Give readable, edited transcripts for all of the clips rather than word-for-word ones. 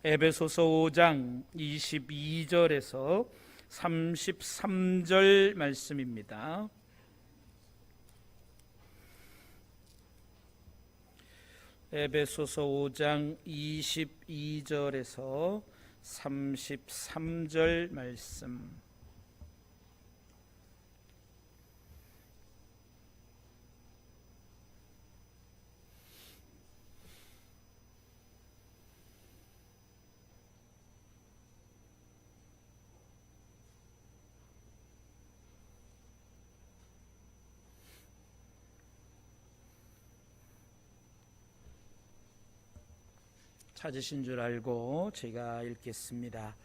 에베소서 5장 22절에서 33절 말씀입니다. 에베소서 5장 22절에서 33절 말씀. 찾으신 줄 알고 제가 읽겠습니다.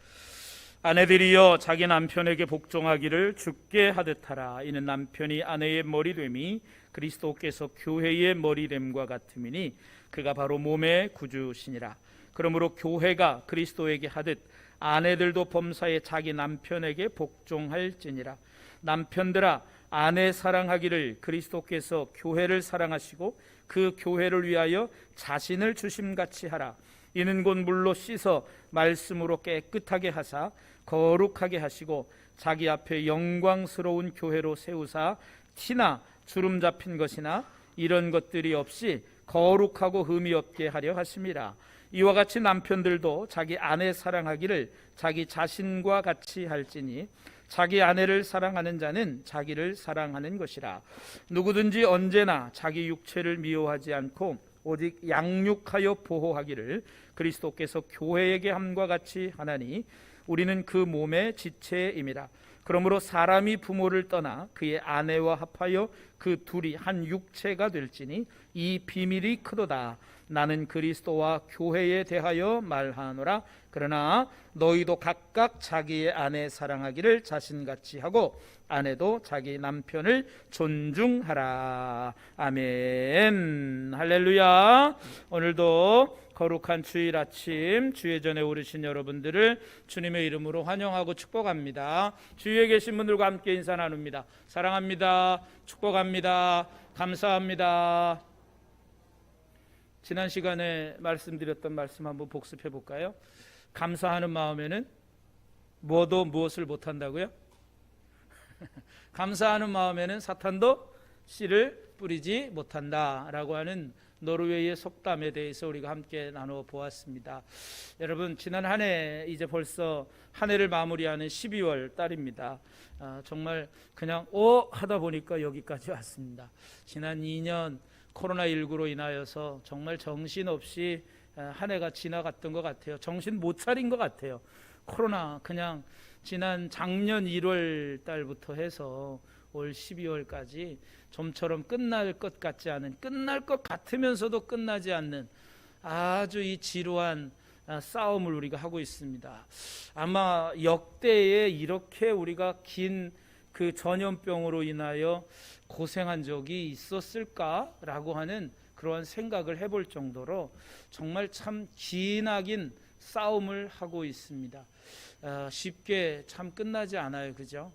아내들이여 자기 남편에게 복종하기를 주께 하듯 하라. 이는 남편이 아내의 머리됨이 그리스도께서 교회의 머리됨과 같음이니 그가 바로 몸의 구주시니라. 그러므로 교회가 그리스도에게 하듯 아내들도 범사에 자기 남편에게 복종할지니라. 남편들아 아내 사랑하기를 그리스도께서 교회를 사랑하시고 그 교회를 위하여 자신을 주심같이 하라. 이는 곧 물로 씻어 말씀으로 깨끗하게 하사 거룩하게 하시고 자기 앞에 영광스러운 교회로 세우사 티나 주름 잡힌 것이나 이런 것들이 없이 거룩하고 흠이 없게 하려 하심이라. 이와 같이 남편들도 자기 아내 사랑하기를 자기 자신과 같이 할지니 자기 아내를 사랑하는 자는 자기를 사랑하는 것이라. 누구든지 언제나 자기 육체를 미워하지 않고 오직 양육하여 보호하기를 그리스도께서 교회에게 함과 같이 하나니 우리는 그 몸의 지체임이라. 그러므로 사람이 부모를 떠나 그의 아내와 합하여 그 둘이 한 육체가 될지니 이 비밀이 크도다. 나는 그리스도와 교회에 대하여 말하노라. 그러나 너희도 각각 자기의 아내 사랑하기를 자신같이 하고 아내도 자기 남편을 존중하라. 아멘. 할렐루야. 오늘도 거룩한 주일 아침 주의 전에 오르신 여러분들을 주님의 이름으로 환영하고 축복합니다. 주위에 계신 분들과 함께 인사 나눕니다. 사랑합니다. 축복합니다. 감사합니다. 지난 시간에 말씀드렸던 말씀 한번 복습해 볼까요? 감사하는 마음에는 뭐도 무엇을 못한다고요? 감사하는 마음에는 사탄도 씨를 뿌리지 못한다라고 하는 노르웨이의 속담에 대해서 우리가 함께 나눠 보았습니다. 여러분, 지난 한 해 이제 벌써 한 해를 마무리하는 12월 달입니다. 정말 그냥 하다 보니까 여기까지 왔습니다. 지난 2년 코로나19로 인하여서 정말 정신없이 한 해가 지나갔던 것 같아요. 정신 못 차린 것 같아요. 코로나 그냥 지난 작년 1월 달부터 해서 올 12월까지 좀처럼 끝날 것 같지 않은, 끝날 것 같으면서도 끝나지 않는 아주 이 지루한 싸움을 우리가 하고 있습니다. 아마 역대에 이렇게 우리가 긴 그 전염병으로 인하여 고생한 적이 있었을까라고 하는 그러한 생각을 해볼 정도로 정말 참 기나긴 싸움을 하고 있습니다. 쉽게 참 끝나지 않아요, 그죠?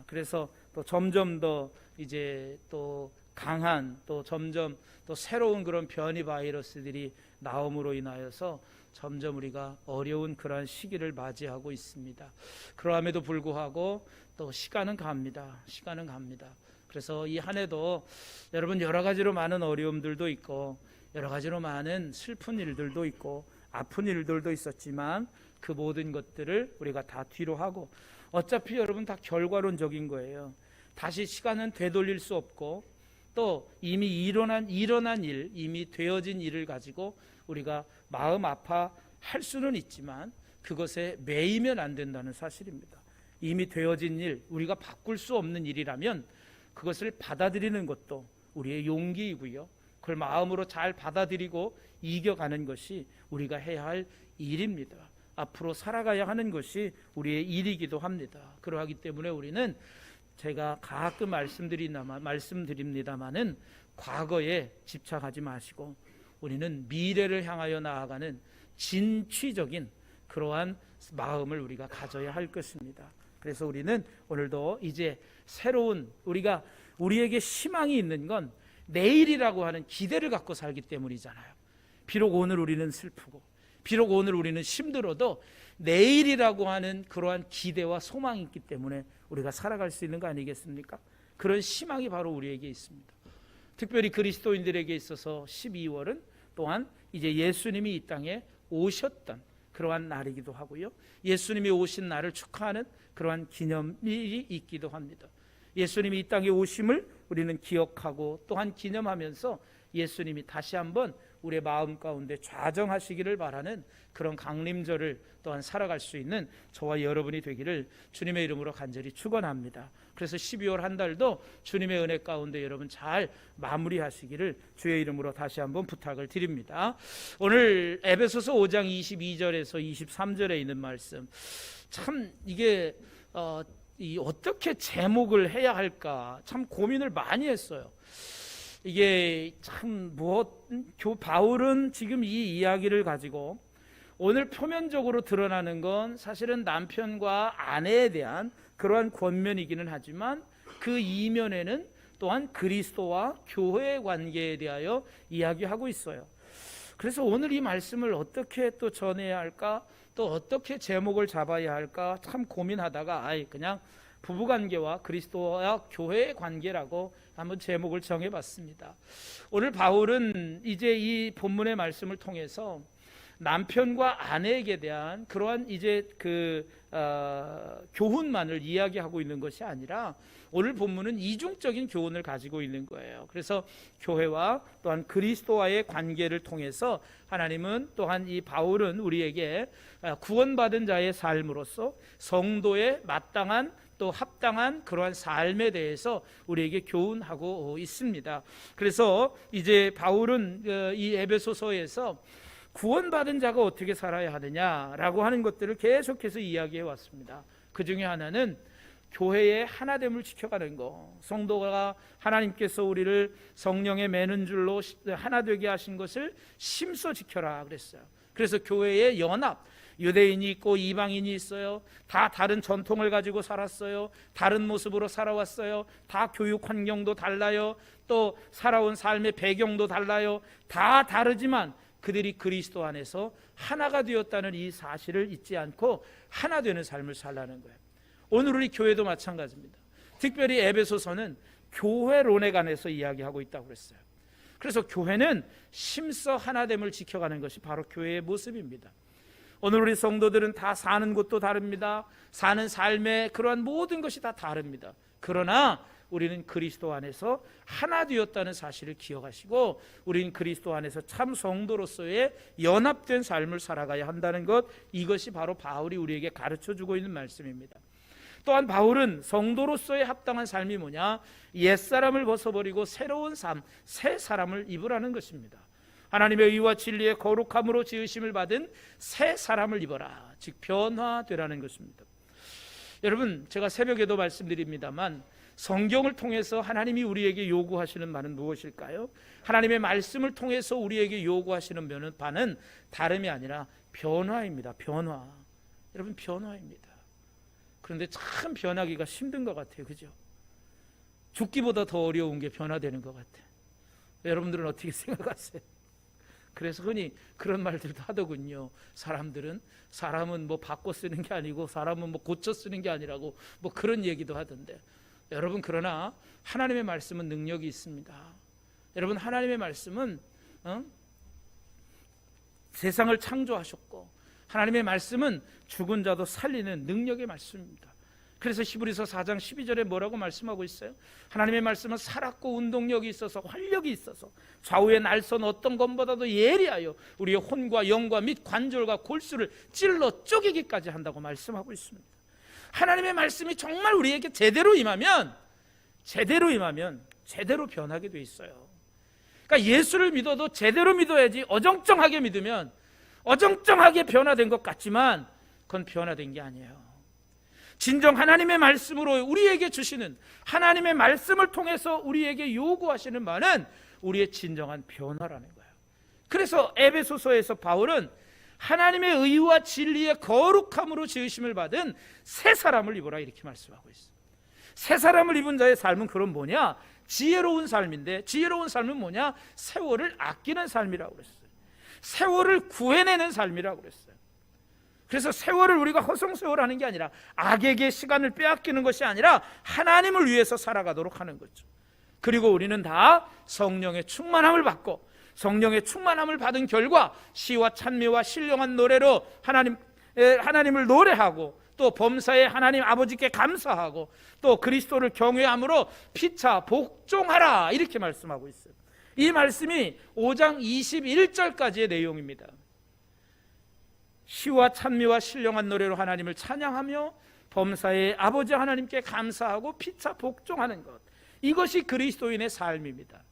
그래서 또 점점 더 이제 또 강한, 또 점점 또 새로운 그런 변이 바이러스들이 나옴으로 인하여서 점점 우리가 어려운 그러한 시기를 맞이하고 있습니다. 그러함에도 불구하고 또 시간은 갑니다. 시간은 갑니다. 그래서 이 한 해도 여러분 여러 가지로 많은 어려움들도 있고 여러 가지로 많은 슬픈 일들도 있고 아픈 일들도 있었지만 그 모든 것들을 우리가 다 뒤로 하고 어차피 여러분 다 결과론적인 거예요. 다시 시간은 되돌릴 수 없고 또 이미 일어난 일, 이미 되어진 일을 가지고 우리가 마음 아파할 수는 있지만 그것에 매이면 안 된다는 사실입니다. 이미 되어진 일, 우리가 바꿀 수 없는 일이라면 그것을 받아들이는 것도 우리의 용기이고요. 그걸 마음으로 잘 받아들이고 이겨가는 것이 우리가 해야 할 일입니다. 앞으로 살아가야 하는 것이 우리의 일이기도 합니다. 그러하기 때문에 우리는 제가 가끔 말씀드립니다마는 과거에 집착하지 마시고 우리는 미래를 향하여 나아가는 진취적인 그러한 마음을 우리가 가져야 할 것입니다. 그래서 우리는 오늘도 이제 새로운 우리에게 희망이 있는 건 내일이라고 하는 기대를 갖고 살기 때문이잖아요. 비록 오늘 우리는 슬프고 비록 오늘 우리는 힘들어도 내일이라고 하는 그러한 기대와 소망이 있기 때문에 우리가 살아갈 수 있는 거 아니겠습니까? 그런 희망이 바로 우리에게 있습니다. 특별히 그리스도인들에게 있어서 12월은 또한 이제 예수님이 이 땅에 오셨던 그러한 날이기도 하고요, 예수님이 오신 날을 축하하는 그러한 기념일이 있기도 합니다. 예수님이 이 땅에 오심을 우리는 기억하고 또한 기념하면서 예수님이 다시 한번 우리의 마음 가운데 좌정하시기를 바라는 그런 강림절을 또한 살아갈 수 있는 저와 여러분이 되기를 주님의 이름으로 간절히 축원합니다. 그래서 12월 한 달도 주님의 은혜 가운데 여러분 잘 마무리하시기를 주의 이름으로 다시 한번 부탁을 드립니다. 오늘 에베소서 5장 22절에서 23절에 있는 말씀, 참 이게 어떻게 제목을 해야 할까 참 고민을 많이 했어요. 이게 참 바울은 지금 이 이야기를 가지고 오늘 표면적으로 드러나는 건 사실은 남편과 아내에 대한 그러한 권면이기는 하지만 그 이면에는 또한 그리스도와 교회의 관계에 대하여 이야기하고 있어요. 그래서 오늘 이 말씀을 어떻게 또 전해야 할까, 또 어떻게 제목을 잡아야 할까 참 고민하다가 그냥 부부관계와 그리스도와 교회의 관계라고 한번 제목을 정해봤습니다. 오늘 바울은 이제 이 본문의 말씀을 통해서 남편과 아내에게 대한 그러한 이제 교훈만을 이야기하고 있는 것이 아니라 오늘 본문은 이중적인 교훈을 가지고 있는 거예요. 그래서 교회와 또한 그리스도와의 관계를 통해서 하나님은 또한 이 바울은 우리에게 구원받은 자의 삶으로서 성도의 마땅한 또 합당한 그러한 삶에 대해서 우리에게 교훈하고 있습니다. 그래서 이제 바울은 이 에베소서에서 구원받은 자가 어떻게 살아야 하느냐라고 하는 것들을 계속해서 이야기해 왔습니다. 그 중에 하나는 교회의 하나됨을 지켜가는 거, 성도가 하나님께서 우리를 성령에 매는 줄로 하나 되게 하신 것을 심써 지켜라 그랬어요. 그래서 교회의 연합, 유대인이 있고 이방인이 있어요. 다 다른 전통을 가지고 살았어요. 다른 모습으로 살아왔어요. 다 교육 환경도 달라요. 또 살아온 삶의 배경도 달라요. 다 다르지만 그들이 그리스도 안에서 하나가 되었다는 이 사실을 잊지 않고 하나 되는 삶을 살라는 거예요. 오늘 우리 교회도 마찬가지입니다. 특별히 에베소서는 교회론에 관해서 이야기하고 있다고 그랬어요. 그래서 교회는 심서 하나됨을 지켜가는 것이 바로 교회의 모습입니다. 오늘 우리 성도들은 다 사는 곳도 다릅니다. 사는 삶의 그러한 모든 것이 다 다릅니다. 그러나 우리는 그리스도 안에서 하나 되었다는 사실을 기억하시고 우리는 그리스도 안에서 참 성도로서의 연합된 삶을 살아가야 한다는 것, 이것이 바로 바울이 우리에게 가르쳐주고 있는 말씀입니다. 또한 바울은 성도로서의 합당한 삶이 뭐냐, 옛사람을 벗어버리고 새로운 삶, 새 사람을 입으라는 것입니다. 하나님의 의와 진리의 거룩함으로 지으심을 받은 새 사람을 입어라, 즉 변화되라는 것입니다. 여러분, 제가 새벽에도 말씀드립니다만 성경을 통해서 하나님이 우리에게 요구하시는 바는 무엇일까요? 하나님의 말씀을 통해서 우리에게 요구하시는 바는 다름이 아니라 변화입니다. 변화. 여러분, 변화입니다. 그런데 참 변하기가 힘든 것 같아요. 그죠? 죽기보다 더 어려운 게 변화되는 것 같아요. 여러분들은 어떻게 생각하세요? 그래서 흔히 그런 말들도 하더군요. 사람은 뭐 바꿔 쓰는 게 아니고 사람은 뭐 고쳐 쓰는 게 아니라고 뭐 그런 얘기도 하던데, 여러분, 그러나 하나님의 말씀은 능력이 있습니다. 여러분, 하나님의 말씀은 세상을 창조하셨고 하나님의 말씀은 죽은 자도 살리는 능력의 말씀입니다. 그래서 히브리서 4장 12절에 뭐라고 말씀하고 있어요? 하나님의 말씀은 살았고 운동력이 있어서 활력이 있어서 좌우의 날선 어떤 것보다도 예리하여 우리의 혼과 영과 및 관절과 골수를 찔러 쪼개기까지 한다고 말씀하고 있습니다. 하나님의 말씀이 정말 우리에게 제대로 임하면 제대로 변하게 돼 있어요. 그러니까 예수를 믿어도 제대로 믿어야지 어정쩡하게 믿으면 어정쩡하게 변화된 것 같지만 그건 변화된 게 아니에요. 진정 하나님의 말씀으로 우리에게 주시는, 하나님의 말씀을 통해서 우리에게 요구하시는 바는 우리의 진정한 변화라는 거예요. 그래서 에베소서에서 바울은 하나님의 의와 진리의 거룩함으로 지으심을 받은 새 사람을 입어라, 이렇게 말씀하고 있어요. 새 사람을 입은 자의 삶은 그럼 뭐냐? 지혜로운 삶인데, 지혜로운 삶은 뭐냐? 세월을 아끼는 삶이라고 그랬어요. 세월을 구해내는 삶이라고 그랬어요. 그래서 세월을 우리가 허송세월하는 게 아니라, 악에게 시간을 빼앗기는 것이 아니라 하나님을 위해서 살아가도록 하는 거죠. 그리고 우리는 다 성령의 충만함을 받고, 성령의 충만함을 받은 결과 시와 찬미와 신령한 노래로 하나님을 노래하고, 또 범사에 하나님 아버지께 감사하고, 또 그리스도를 경외함으로 피차 복종하라, 이렇게 말씀하고 있어요. 이 말씀이 5장 21절까지의 내용입니다. 시와 찬미와 신령한 노래로 하나님을 찬양하며 범사에 아버지 하나님께 감사하고 피차 복종하는 것, 이것이 그리스도인의 삶입니다.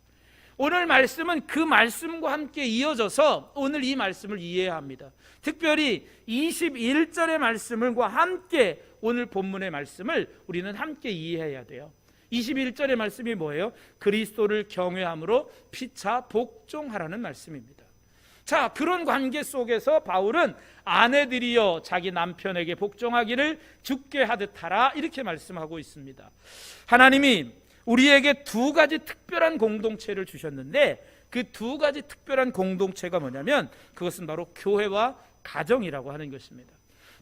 오늘 말씀은 그 말씀과 함께 이어져서 오늘 이 말씀을 이해해야 합니다. 특별히 21절의 말씀과 함께 오늘 본문의 말씀을 우리는 함께 이해해야 돼요. 21절의 말씀이 뭐예요? 그리스도를 경외함으로 피차 복종하라는 말씀입니다. 자, 그런 관계 속에서 바울은 아내들이여 자기 남편에게 복종하기를 주께 하듯 하라, 이렇게 말씀하고 있습니다. 하나님이 우리에게 두 가지 특별한 공동체를 주셨는데, 그 두 가지 특별한 공동체가 뭐냐면 그것은 바로 교회와 가정이라고 하는 것입니다.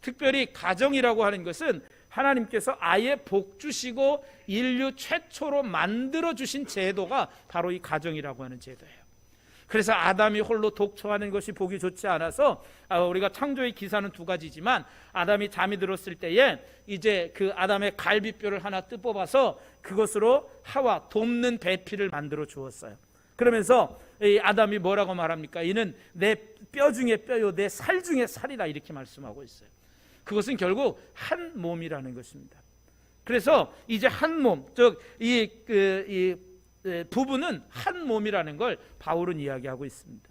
특별히 가정이라고 하는 것은 하나님께서 아예 복 주시고 인류 최초로 만들어 주신 제도가 바로 이 가정이라고 하는 제도예요. 그래서 아담이 홀로 독초하는 것이 보기 좋지 않아서, 우리가 창조의 기사는 두 가지지만, 아담이 잠이 들었을 때에 이제 그 아담의 갈비뼈를 하나 뜯어봐서 그것으로 하와 돕는 배필을 만들어 주었어요. 그러면서 이 아담이 뭐라고 말합니까? 이는 내 뼈 중에 뼈요 내 살 중에 살이다, 이렇게 말씀하고 있어요. 그것은 결국 한 몸이라는 것입니다. 그래서 이제 한 몸, 즉 부부는 한 몸이라는 걸 바울은 이야기하고 있습니다.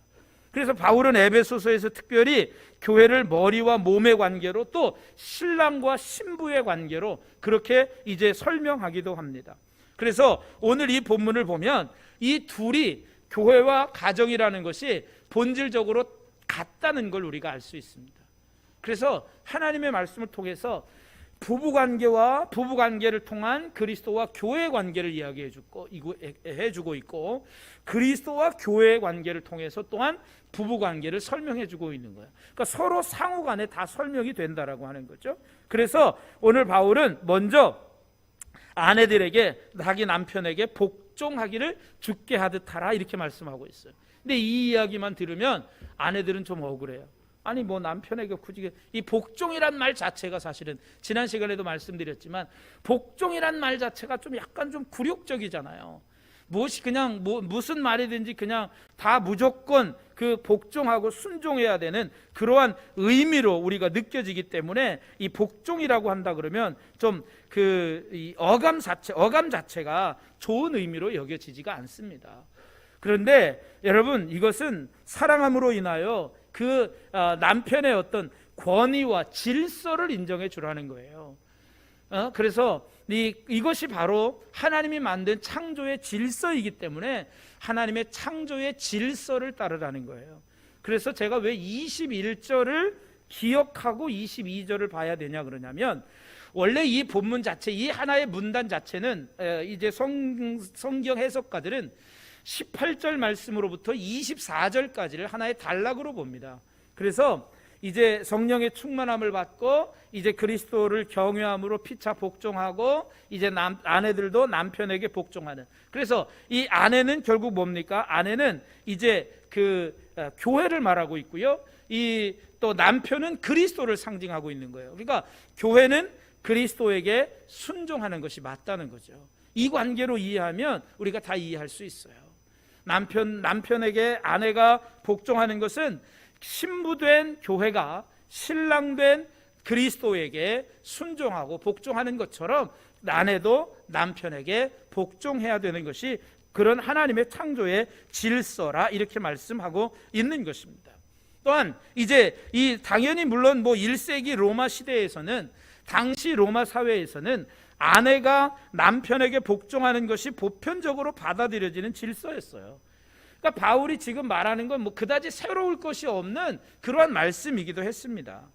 그래서 바울은 에베소서에서 특별히 교회를 머리와 몸의 관계로, 또 신랑과 신부의 관계로 그렇게 이제 설명하기도 합니다. 그래서 오늘 이 본문을 보면 이 둘이, 교회와 가정이라는 것이 본질적으로 같다는 걸 우리가 알 수 있습니다. 그래서 하나님의 말씀을 통해서 부부관계를 통한 그리스도와 교회의 관계를 해주고 있고, 그리스도와 교회의 관계를 통해서 또한 부부관계를 설명해주고 있는 거예요. 그러니까 서로 상호간에 다 설명이 된다라고 하는 거죠. 그래서 오늘 바울은 먼저 아내들에게 자기 남편에게 복종하기를 주께 하듯 하라, 이렇게 말씀하고 있어요. 근데 이 이야기만 들으면 아내들은 좀 억울해요. 아니 뭐 남편에게 굳이, 이 복종이란 말 자체가 사실은 지난 시간에도 말씀드렸지만 복종이란 말 자체가 좀 약간 좀 굴욕적이잖아요. 무엇이 그냥 무슨 말이든지 그냥 다 무조건 그 복종하고 순종해야 되는 그러한 의미로 우리가 느껴지기 때문에 이 복종이라고 한다 그러면 좀 이 어감 자체가 좋은 의미로 여겨지지가 않습니다. 그런데 여러분, 이것은 사랑함으로 인하여 그 남편의 어떤 권위와 질서를 인정해 주라는 거예요. 그래서 이것이 바로 하나님이 만든 창조의 질서이기 때문에 하나님의 창조의 질서를 따르라는 거예요. 그래서 제가 왜 21절을 기억하고 22절을 봐야 되냐 그러냐면, 원래 이 본문 자체, 이 하나의 문단 자체는 이제 성경 해석가들은 18절 말씀으로부터 24절까지를 하나의 단락으로 봅니다. 그래서 이제 성령의 충만함을 받고 이제 그리스도를 경외함으로 피차 복종하고, 이제 아내들도 남편에게 복종하는. 그래서 이 아내는 결국 뭡니까? 아내는 이제 그 교회를 말하고 있고요. 이 또 남편은 그리스도를 상징하고 있는 거예요. 그러니까 교회는 그리스도에게 순종하는 것이 맞다는 거죠. 이 관계로 이해하면 우리가 다 이해할 수 있어요. 남편에게 아내가 복종하는 것은 신부된 교회가 신랑된 그리스도에게 순종하고 복종하는 것처럼 아내도 남편에게 복종해야 되는 것이 그런 하나님의 창조의 질서라, 이렇게 말씀하고 있는 것입니다. 또한 이제 당연히 물론 1세기 로마 시대에서는, 당시 로마 사회에서는 아내가 남편에게 복종하는 것이 보편적으로 받아들여지는 질서였어요. 그러니까 바울이 지금 말하는 건 그다지 새로울 것이 없는 그러한 말씀이기도 했습니다.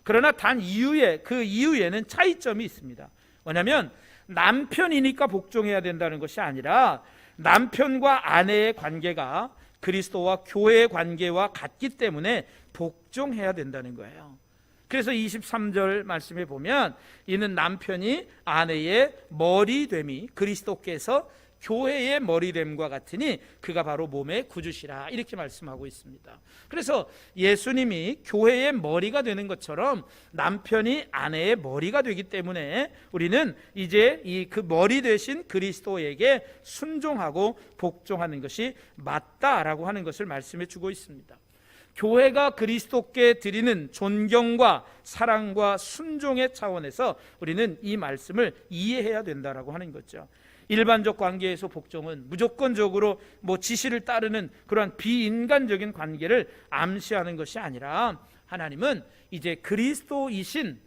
그러나 그 이유에는 차이점이 있습니다. 뭐냐면 남편이니까 복종해야 된다는 것이 아니라 남편과 아내의 관계가 그리스도와 교회의 관계와 같기 때문에 복종해야 된다는 거예요. 그래서 23절 말씀에 보면 이는 남편이 아내의 머리됨이 그리스도께서 교회의 머리됨과 같으니 그가 바로 몸의 구주시라, 이렇게 말씀하고 있습니다. 그래서 예수님이 교회의 머리가 되는 것처럼 남편이 아내의 머리가 되기 때문에 우리는 이제 그 머리 되신 그리스도에게 순종하고 복종하는 것이 맞다라고 하는 것을 말씀해 주고 있습니다. 교회가 그리스도께 드리는 존경과 사랑과 순종의 차원에서 우리는 이 말씀을 이해해야 된다라고 하는 거죠. 일반적 관계에서 복종은 무조건적으로 지시를 따르는 그러한 비인간적인 관계를 암시하는 것이 아니라, 하나님은 이제 그리스도이신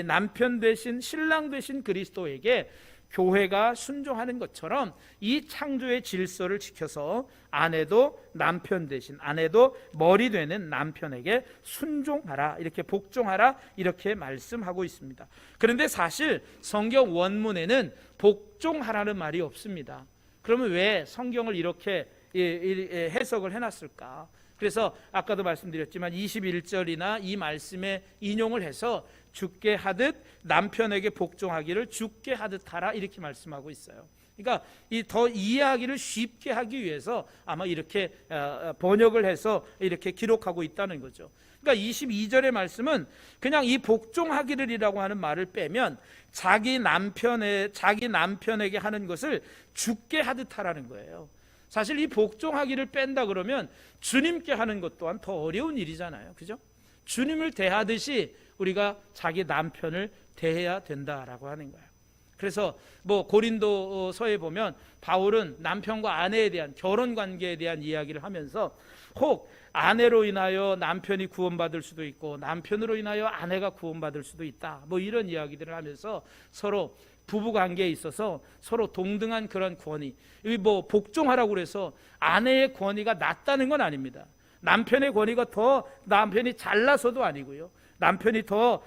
남편 되신 신랑 되신 그리스도에게 교회가 순종하는 것처럼 이 창조의 질서를 지켜서 아내도 남편 대신, 아내도 머리 되는 남편에게 순종하라, 이렇게 복종하라, 이렇게 말씀하고 있습니다. 그런데 사실 성경 원문에는 복종하라는 말이 없습니다. 그러면 왜 성경을 이렇게 해석을 해놨을까? 그래서 아까도 말씀드렸지만 21절이나 이 말씀에 인용을 해서 죽게 하듯 남편에게 복종하기를 죽게 하듯 하라, 이렇게 말씀하고 있어요. 그러니까 더 이해하기를 쉽게 하기 위해서 아마 이렇게 번역을 해서 이렇게 기록하고 있다는 거죠. 그러니까 22절의 말씀은 그냥 이 복종하기를이라고 하는 말을 빼면 자기 남편에게 하는 것을 죽게 하듯 하라는 거예요. 사실 이 복종하기를 뺀다 그러면 주님께 하는 것 또한 더 어려운 일이잖아요. 그죠? 주님을 대하듯이 우리가 자기 남편을 대해야 된다라고 하는 거예요. 그래서 고린도서에 보면 바울은 남편과 아내에 대한 결혼 관계에 대한 이야기를 하면서 혹 아내로 인하여 남편이 구원받을 수도 있고 남편으로 인하여 아내가 구원받을 수도 있다, 이런 이야기들을 하면서 서로 부부 관계에 있어서 서로 동등한 그런 권위, 복종하라고 그래서 아내의 권위가 낮다는 건 아닙니다. 남편의 권위가 더 남편이 잘나서도 아니고요, 남편이 더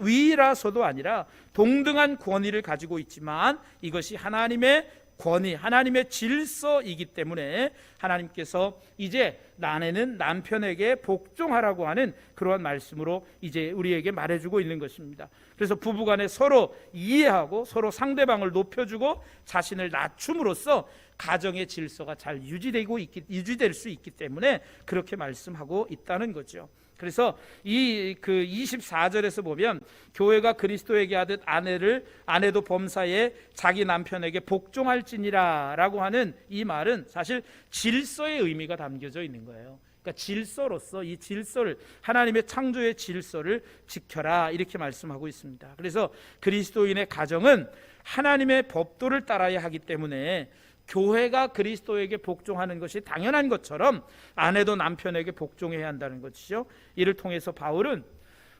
위라서도 아니라 동등한 권위를 가지고 있지만 이것이 하나님의 권위, 하나님의 질서이기 때문에 하나님께서 이제 아내는 남편에게 복종하라고 하는 그러한 말씀으로 이제 우리에게 말해주고 있는 것입니다. 그래서 부부간에 서로 이해하고 서로 상대방을 높여주고 자신을 낮춤으로써 가정의 질서가 잘 유지될 수 있기 때문에 그렇게 말씀하고 있다는 거죠. 그래서 이 24절에서 보면 교회가 그리스도에게 하듯 아내도 범사에 자기 남편에게 복종할지니라 라고 하는 이 말은 사실 질서의 의미가 담겨져 있는 거예요. 그러니까 질서로서 이 질서를, 하나님의 창조의 질서를 지켜라, 이렇게 말씀하고 있습니다. 그래서 그리스도인의 가정은 하나님의 법도를 따라야 하기 때문에 교회가 그리스도에게 복종하는 것이 당연한 것처럼 아내도 남편에게 복종해야 한다는 것이죠. 이를 통해서 바울은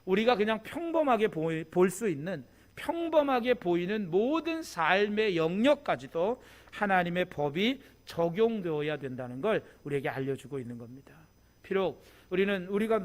우리가 그냥 평범하게 볼 수 있는, 평범하게 보이는 모든 삶의 영역까지도 하나님의 법이 적용되어야 된다는 걸 우리에게 알려주고 있는 겁니다. 비록 우리가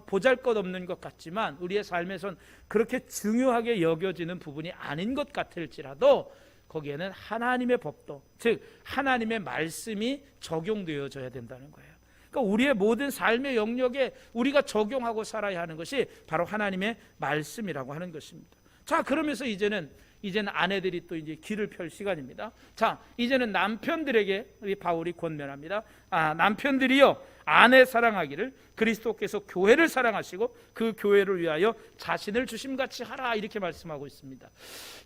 보잘것없는 것 같지만 우리의 삶에선 그렇게 중요하게 여겨지는 부분이 아닌 것 같을지라도 거기에는 하나님의 법도, 즉 하나님의 말씀이 적용되어져야 된다는 거예요. 그러니까 우리의 모든 삶의 영역에 우리가 적용하고 살아야 하는 것이 바로 하나님의 말씀이라고 하는 것입니다. 자, 그러면서 이제는 아내들이 또 이제 길을 펼 시간입니다. 자, 이제는 남편들에게 우리 바울이 권면합니다. 남편들이여 아내 사랑하기를 그리스도께서 교회를 사랑하시고 그 교회를 위하여 자신을 주심같이 하라, 이렇게 말씀하고 있습니다.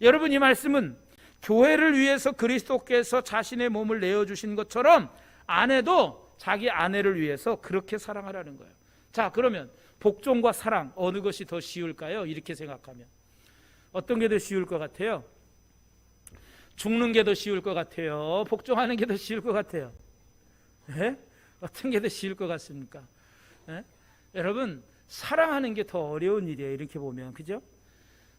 여러분, 이 말씀은 교회를 위해서 그리스도께서 자신의 몸을 내어주신 것처럼 아내도 자기 아내를 위해서 그렇게 사랑하라는 거예요. 자, 그러면 복종과 사랑 어느 것이 더 쉬울까요? 이렇게 생각하면 어떤 게 더 쉬울 것 같아요? 죽는 게 더 쉬울 것 같아요? 복종하는 게 더 쉬울 것 같아요? 네? 어떤 게 더 쉬울 것 같습니까? 네? 여러분, 사랑하는 게 더 어려운 일이에요. 이렇게 보면, 그죠?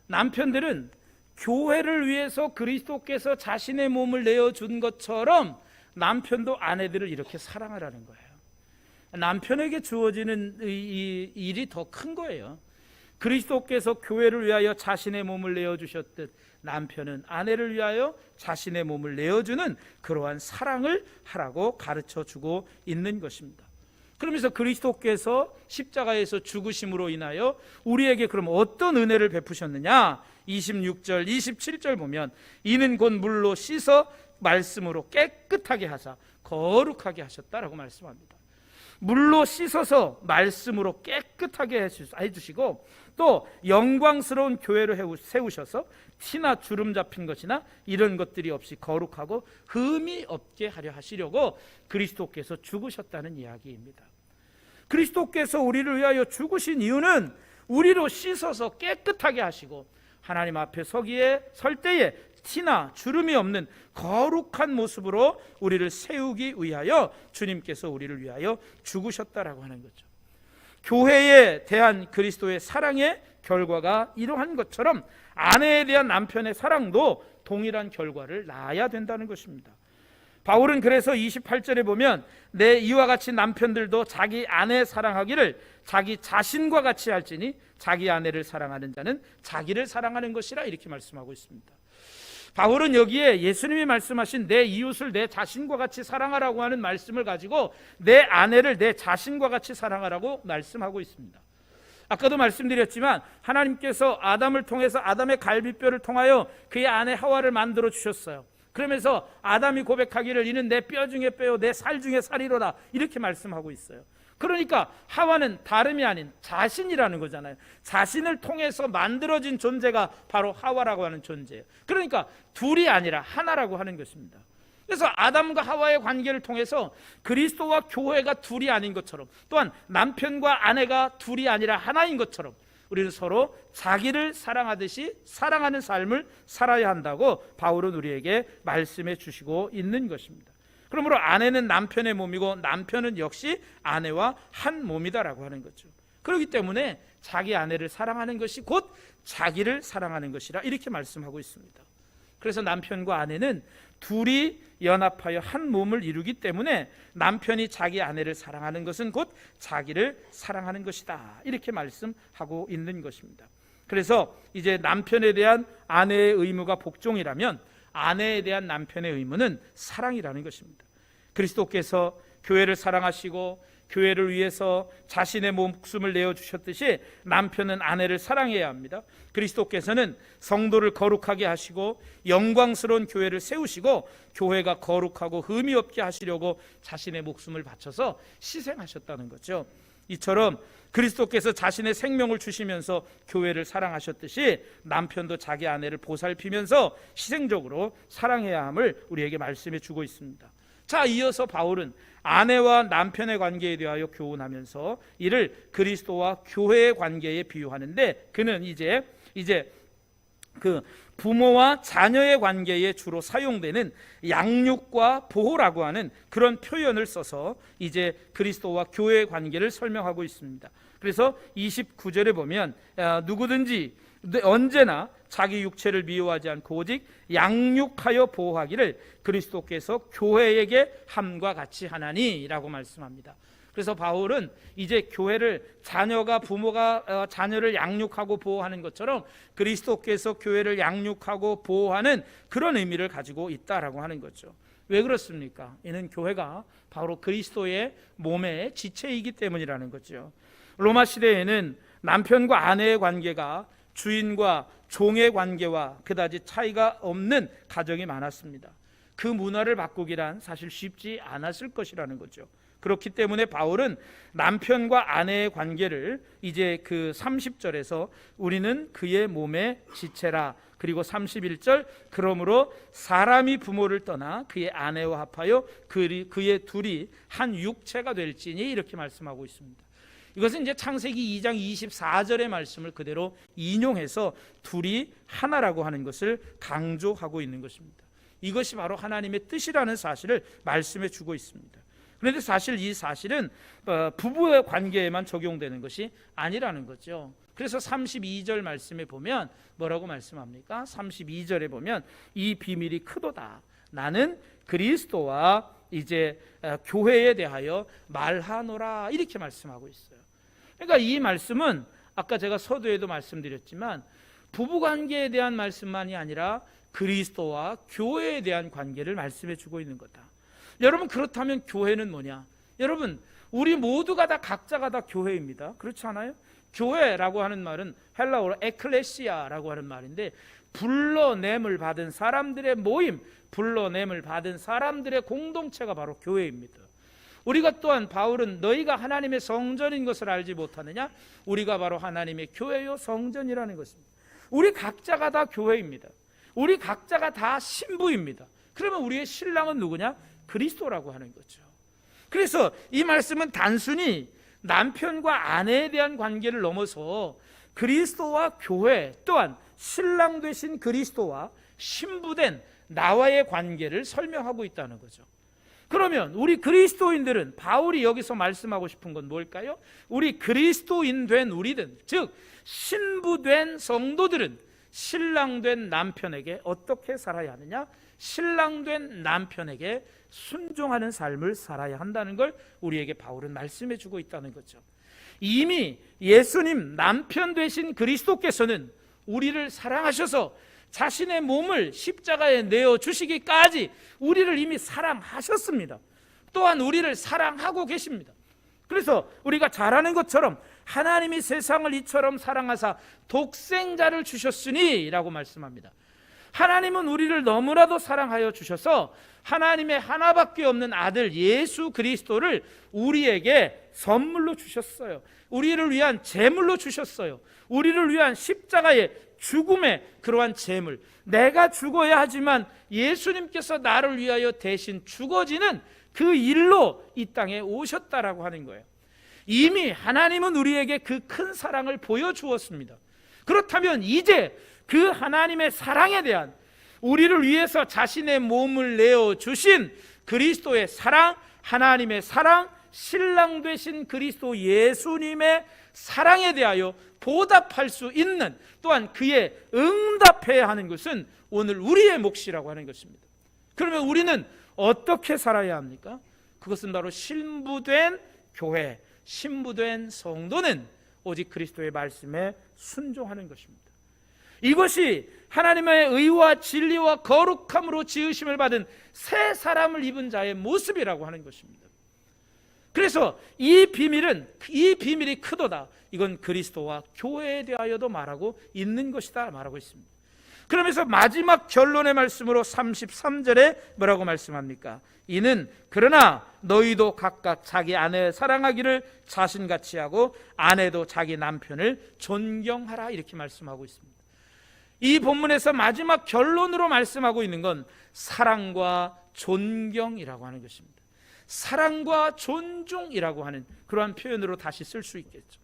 남편들은 교회를 위해서 그리스도께서 자신의 몸을 내어준 것처럼 남편도 아내들을 이렇게 사랑하라는 거예요. 남편에게 주어지는 이 일이 더 큰 거예요. 그리스도께서 교회를 위하여 자신의 몸을 내어주셨듯 남편은 아내를 위하여 자신의 몸을 내어주는 그러한 사랑을 하라고 가르쳐주고 있는 것입니다. 그러면서 그리스도께서 십자가에서 죽으심으로 인하여 우리에게 그럼 어떤 은혜를 베푸셨느냐, 26절 27절 보면 이는 곧 물로 씻어 말씀으로 깨끗하게 하사 거룩하게 하셨다라고 말씀합니다. 물로 씻어서 말씀으로 깨끗하게 해주시고 또 영광스러운 교회를 세우셔서 티나 주름 잡힌 것이나 이런 것들이 없이 거룩하고 흠이 없게 하려 하시려고 그리스도께서 죽으셨다는 이야기입니다. 그리스도께서 우리를 위하여 죽으신 이유는 우리로 씻어서 깨끗하게 하시고 하나님 앞에 설 때에 티나 주름이 없는 거룩한 모습으로 우리를 세우기 위하여 주님께서 우리를 위하여 죽으셨다라고 하는 거죠. 교회에 대한 그리스도의 사랑의 결과가 이러한 것처럼 아내에 대한 남편의 사랑도 동일한 결과를 낳아야 된다는 것입니다. 바울은 그래서 28절에 보면 내 이와 같이 남편들도 자기 아내 사랑하기를 자기 자신과 같이 할지니 자기 아내를 사랑하는 자는 자기를 사랑하는 것이라 이렇게 말씀하고 있습니다. 바울은 여기에 예수님이 말씀하신 내 이웃을 내 자신과 같이 사랑하라고 하는 말씀을 가지고 내 아내를 내 자신과 같이 사랑하라고 말씀하고 있습니다. 아까도 말씀드렸지만 하나님께서 아담을 통해서 아담의 갈비뼈를 통하여 그의 아내 하와를 만들어 주셨어요. 그러면서 아담이 고백하기를 이는 내 뼈 중에 뼈요 내 살 중에 살이로다 이렇게 말씀하고 있어요. 그러니까 하와는 다름이 아닌 자신이라는 거잖아요. 자신을 통해서 만들어진 존재가 바로 하와라고 하는 존재예요. 그러니까 둘이 아니라 하나라고 하는 것입니다. 그래서 아담과 하와의 관계를 통해서 그리스도와 교회가 둘이 아닌 것처럼 또한 남편과 아내가 둘이 아니라 하나인 것처럼 우리는 서로 자기를 사랑하듯이 사랑하는 삶을 살아야 한다고 바울은 우리에게 말씀해 주시고 있는 것입니다. 그러므로 아내는 남편의 몸이고 남편은 역시 아내와 한 몸이다라고 하는 거죠. 그렇기 때문에 자기 아내를 사랑하는 것이 곧 자기를 사랑하는 것이라 이렇게 말씀하고 있습니다. 그래서 남편과 아내는 둘이 연합하여 한 몸을 이루기 때문에 남편이 자기 아내를 사랑하는 것은 곧 자기를 사랑하는 것이다 이렇게 말씀하고 있는 것입니다. 그래서 이제 남편에 대한 아내의 의무가 복종이라면 아내에 대한 남편의 의무는 사랑이라는 것입니다. 그리스도께서 교회를 사랑하시고 교회를 위해서 자신의 목숨을 내어주셨듯이 남편은 아내를 사랑해야 합니다. 그리스도께서는 성도를 거룩하게 하시고 영광스러운 교회를 세우시고 교회가 거룩하고 흠이 없게 하시려고 자신의 목숨을 바쳐서 희생하셨다는 거죠. 이처럼 그리스도께서 자신의 생명을 주시면서 교회를 사랑하셨듯이 남편도 자기 아내를 보살피면서 희생적으로 사랑해야 함을 우리에게 말씀해 주고 있습니다. 자, 이어서 바울은 아내와 남편의 관계에 대하여 교훈하면서 이를 그리스도와 교회의 관계에 비유하는데 그는 이제 그 부모와 자녀의 관계에 주로 사용되는 양육과 보호라고 하는 그런 표현을 써서 이제 그리스도와 교회의 관계를 설명하고 있습니다. 그래서 29절에 보면 누구든지 언제나 자기 육체를 미워하지 않고 오직 양육하여 보호하기를 그리스도께서 교회에게 함과 같이 하나니라고 말씀합니다. 그래서 바울은 이제 교회를 자녀가 부모가 자녀를 양육하고 보호하는 것처럼 그리스도께서 교회를 양육하고 보호하는 그런 의미를 가지고 있다라고 하는 거죠. 왜 그렇습니까? 이는 교회가 바로 그리스도의 몸의 지체이기 때문이라는 거죠. 로마 시대에는 남편과 아내의 관계가 주인과 종의 관계와 그다지 차이가 없는 가정이 많았습니다. 그 문화를 바꾸기란 사실 쉽지 않았을 것이라는 거죠. 그렇기 때문에 바울은 남편과 아내의 관계를 이제 그 30절에서 우리는 그의 몸의 지체라, 그리고 31절 그러므로 사람이 부모를 떠나 그의 아내와 합하여 그의 둘이 한 육체가 될지니 이렇게 말씀하고 있습니다. 이것은 이제 창세기 2장 24절의 말씀을 그대로 인용해서 둘이 하나라고 하는 것을 강조하고 있는 것입니다. 이것이 바로 하나님의 뜻이라는 사실을 말씀해 주고 있습니다. 그런데 사실 이 사실은 부부의 관계에만 적용되는 것이 아니라는 거죠. 그래서 32절 말씀에 보면 뭐라고 말씀합니까? 32절에 보면 이 비밀이 크도다. 나는 그리스도와 이제 교회에 대하여 말하노라 이렇게 말씀하고 있어요. 그러니까 이 말씀은 아까 제가 서두에도 말씀드렸지만 부부관계에 대한 말씀만이 아니라 그리스도와 교회에 대한 관계를 말씀해 주고 있는 거다. 여러분, 그렇다면 교회는 뭐냐? 여러분, 우리 모두가 다 각자가 다 교회입니다. 그렇지 않아요? 교회라고 하는 말은 헬라어로 에클레시아라고 하는 말인데, 불러냄을 받은 사람들의 모임, 불러냄을 받은 사람들의 공동체가 바로 교회입니다. 우리가 또한 바울은 너희가 하나님의 성전인 것을 알지 못하느냐? 우리가 바로 하나님의 교회요 성전이라는 것입니다. 우리 각자가 다 교회입니다. 우리 각자가 다 신부입니다. 그러면 우리의 신랑은 누구냐? 그리스도라고 하는 거죠. 그래서 이 말씀은 단순히 남편과 아내에 대한 관계를 넘어서 그리스도와 교회, 또한 신랑 되신 그리스도와 신부된 나와의 관계를 설명하고 있다는 거죠. 그러면 우리 그리스도인들은, 바울이 여기서 말씀하고 싶은 건 뭘까요? 우리 그리스도인 된 우리들, 즉 신부된 성도들은 신랑된 남편에게 어떻게 살아야 하느냐? 신랑된 남편에게 순종하는 삶을 살아야 한다는 걸 우리에게 바울은 말씀해 주고 있다는 거죠. 이미 예수님 남편 되신 그리스도께서는 우리를 사랑하셔서 자신의 몸을 십자가에 내어주시기까지 우리를 이미 사랑하셨습니다. 또한 우리를 사랑하고 계십니다. 그래서 우리가 잘 아는 것처럼 하나님이 세상을 이처럼 사랑하사 독생자를 주셨으니 라고 말씀합니다. 하나님은 우리를 너무나도 사랑하여 주셔서 하나님의 하나밖에 없는 아들 예수 그리스도를 우리에게 선물로 주셨어요. 우리를 위한 제물로 주셨어요. 우리를 위한 십자가의 죽음의 그러한 제물, 내가 죽어야 하지만 예수님께서 나를 위하여 대신 죽어지는 그 일로 이 땅에 오셨다라고 하는 거예요. 이미 하나님은 우리에게 그 큰 사랑을 보여주었습니다. 그렇다면 이제 그 하나님의 사랑에 대한, 우리를 위해서 자신의 몸을 내어주신 그리스도의 사랑, 하나님의 사랑, 신랑 되신 그리스도 예수님의 사랑에 대하여 보답할 수 있는, 또한 그에 응답해야 하는 것은 오늘 우리의 몫이라고 하는 것입니다. 그러면 우리는 어떻게 살아야 합니까? 그것은 바로 신부된 교회, 신부된 성도는 오직 그리스도의 말씀에 순종하는 것입니다. 이것이 하나님의 의와 진리와 거룩함으로 지으심을 받은 새 사람을 입은 자의 모습이라고 하는 것입니다. 그래서 이 비밀이 크도다. 이건 그리스도와 교회에 대하여도 말하고 있는 것이다 말하고 있습니다. 그러면서 마지막 결론의 말씀으로 33절에 뭐라고 말씀합니까? 이는 그러나 너희도 각각 자기 아내 사랑하기를 자신같이 하고 아내도 자기 남편을 존경하라, 이렇게 말씀하고 있습니다. 이 본문에서 마지막 결론으로 말씀하고 있는 건 사랑과 존경이라고 하는 것입니다. 사랑과 존중이라고 하는 그러한 표현으로 다시 쓸 수 있겠죠.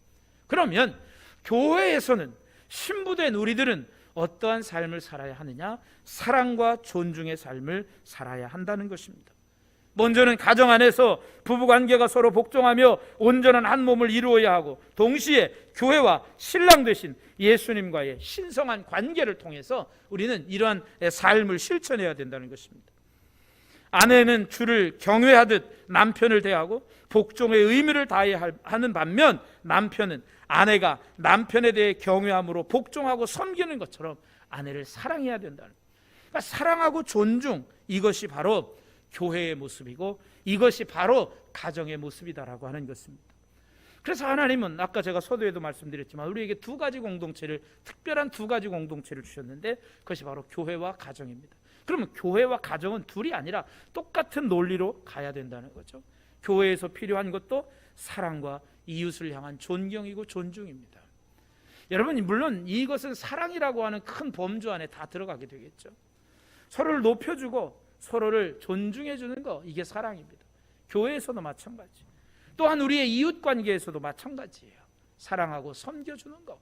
그러면 교회에서는, 신부된 우리들은 어떠한 삶을 살아야 하느냐? 사랑과 존중의 삶을 살아야 한다는 것입니다. 먼저는 가정 안에서 부부관계가 서로 복종하며 온전한 한 몸을 이루어야 하고, 동시에 교회와 신랑 되신 예수님과의 신성한 관계를 통해서 우리는 이러한 삶을 실천해야 된다는 것입니다. 아내는 주를 경외하듯 남편을 대하고 복종의 의무를 다해야 하는 반면, 남편은 아내가 남편에 대해 경외함으로 복종하고 섬기는 것처럼 아내를 사랑해야 된다는 거예요. 그러니까 사랑하고 존중, 이것이 바로 교회의 모습이고 이것이 바로 가정의 모습이다라고 하는 것입니다. 그래서 하나님은 아까 제가 서두에도 말씀드렸지만 우리에게 두 가지 공동체를, 특별한 두 가지 공동체를 주셨는데 그것이 바로 교회와 가정입니다. 그러면 교회와 가정은 둘이 아니라 똑같은 논리로 가야 된다는 거죠. 교회에서 필요한 것도 사랑과 이웃을 향한 존경이고 존중입니다. 여러분, 물론 이것은 사랑이라고 하는 큰 범주 안에 다 들어가게 되겠죠. 서로를 높여주고 서로를 존중해 주는 거, 이게 사랑입니다. 교회에서도 마찬가지, 또한 우리의 이웃 관계에서도 마찬가지예요. 사랑하고 섬겨주는 거,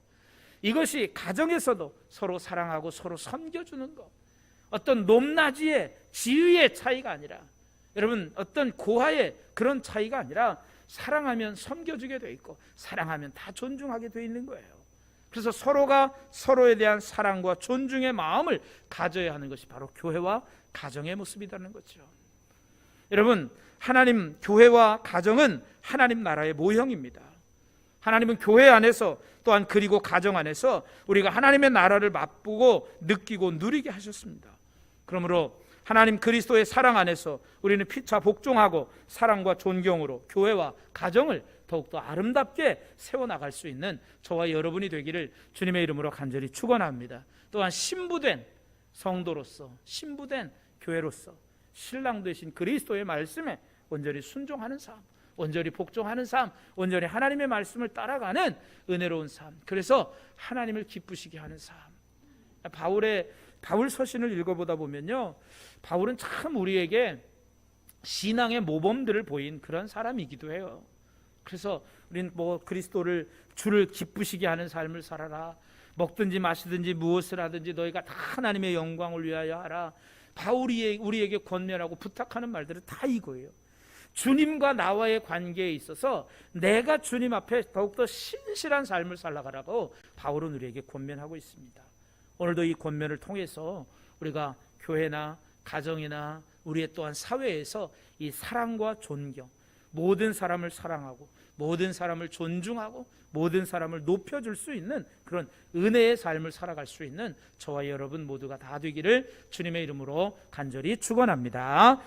이것이 가정에서도 서로 사랑하고 서로 섬겨주는 거, 어떤 높낮이의 지위의 차이가 아니라, 여러분 어떤 고하의 그런 차이가 아니라 사랑하면 섬겨주게 돼 있고 사랑하면 다 존중하게 돼 있는 거예요. 그래서 서로가 서로에 대한 사랑과 존중의 마음을 가져야 하는 것이 바로 교회와 가정의 모습이라는 거죠. 여러분, 하나님 교회와 가정은 하나님 나라의 모형입니다. 하나님은 교회 안에서 또한 그리고 가정 안에서 우리가 하나님의 나라를 맛보고 느끼고 누리게 하셨습니다. 그러므로 하나님 그리스도의 사랑 안에서 우리는 피차 복종하고 사랑과 존경으로 교회와 가정을 더욱더 아름답게 세워나갈 수 있는 저와 여러분이 되기를 주님의 이름으로 간절히 축원합니다. 또한 신부된 성도로서, 신부된 교회로서 신랑 되신 그리스도의 말씀에 온전히 순종하는 삶, 온전히 복종하는 삶, 온전히 하나님의 말씀을 따라가는 은혜로운 삶, 그래서 하나님을 기쁘시게 하는 삶. 바울 서신을 읽어보다 보면요, 바울은 참 우리에게 신앙의 모범들을 보인 그런 사람이기도 해요. 그래서 우리는 그리스도를 주를 기쁘시게 하는 삶을 살아라, 먹든지 마시든지 무엇을 하든지 너희가 다 하나님의 영광을 위하여 하라. 바울이 우리에게 권면하고 부탁하는 말들은 다 이거예요. 주님과 나와의 관계에 있어서 내가 주님 앞에 더욱더 신실한 삶을 살아가라고 바울은 우리에게 권면하고 있습니다. 오늘도 이 권면을 통해서 우리가 교회나 가정이나 우리의 또한 사회에서 이 사랑과 존경, 모든 사람을 사랑하고 모든 사람을 존중하고 모든 사람을 높여줄 수 있는 그런 은혜의 삶을 살아갈 수 있는 저와 여러분 모두가 다 되기를 주님의 이름으로 간절히 축원합니다.